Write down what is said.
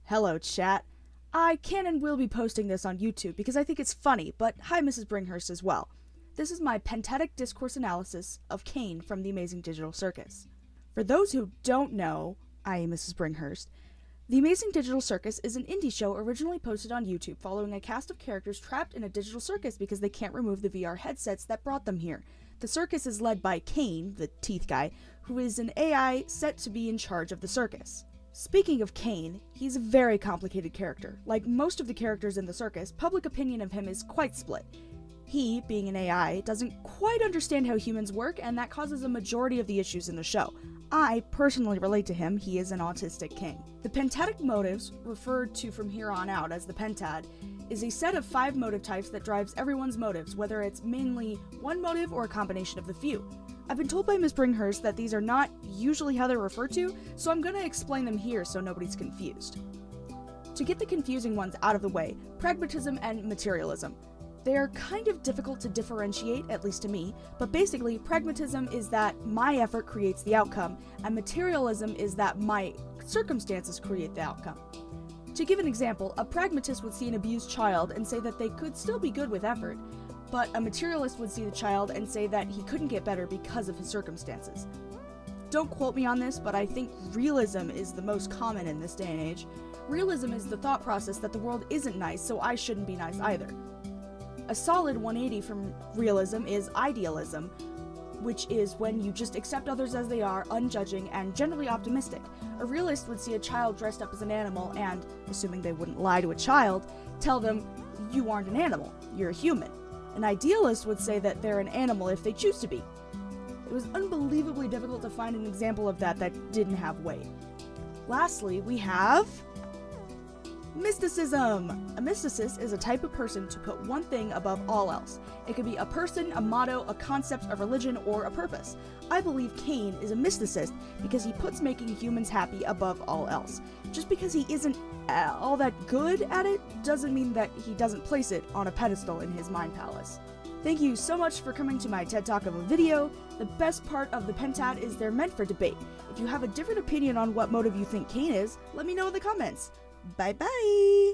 Hello, chat. I can and will be posting this on YouTube because I think it's funny, but hi, Mrs. Bringhurst as well. This is my pentadic discourse analysis of Caine from The Amazing Digital Circus. For those who don't know, i.e. Mrs. Bringhurst, The Amazing Digital Circus is an indie show originally posted on YouTube following a cast of characters trapped in a digital circus because they can't remove the VR headsets that brought them here. The circus is led by Caine, the teeth guy, who is an AI set to be in charge of the circus. Speaking of Caine, he's a very complicated character. Like most of the characters in the circus, public opinion of him is quite split. He, being an AI, doesn't quite understand how humans work, and that causes a majority of the issues in the show. I personally relate to him. He is an autistic king. The pentadic motives, referred to from here on out as the pentad, is a set of 5 motive types that drives everyone's motives, whether it's mainly one motive or a combination of the few. I've been told by Ms. Bringhurst that these are not usually how they're referred to, so I'm going to explain them here so nobody's confused. To get the confusing ones out of the way, pragmatism and materialism. They are kind of difficult to differentiate, at least to me, but basically pragmatism is that my effort creates the outcome, and materialism is that my circumstances create the outcome. To give an example, a pragmatist would see an abused child and say that they could still be good with effort, but a materialist would see the child and say that he couldn't get better because of his circumstances. Don't quote me on this, but I think realism is the most common in this day and age. Realism is the thought process that the world isn't nice, so I shouldn't be nice either. A solid 180 from realism is idealism, which is when you just accept others as they are, unjudging, and generally optimistic. A realist would see a child dressed up as an animal and, assuming they wouldn't lie to a child, tell them, you aren't an animal, you're a human. An idealist would say that they're an animal if they choose to be. It was unbelievably difficult to find an example of that didn't have weight. Lastly, we have mysticism. A mysticist is a type of person to put one thing above all else. It could be a person, a motto, a concept, a religion, or a purpose. I believe Caine is a mysticist because he puts making humans happy above all else. Just because he isn't all that good at it doesn't mean that he doesn't place it on a pedestal in his mind palace. Thank you so much for coming to my TED Talk of a video. The best part of the pentad is they're meant for debate. If you have a different opinion on what motive you think Caine is, let me know in the comments. Bye bye!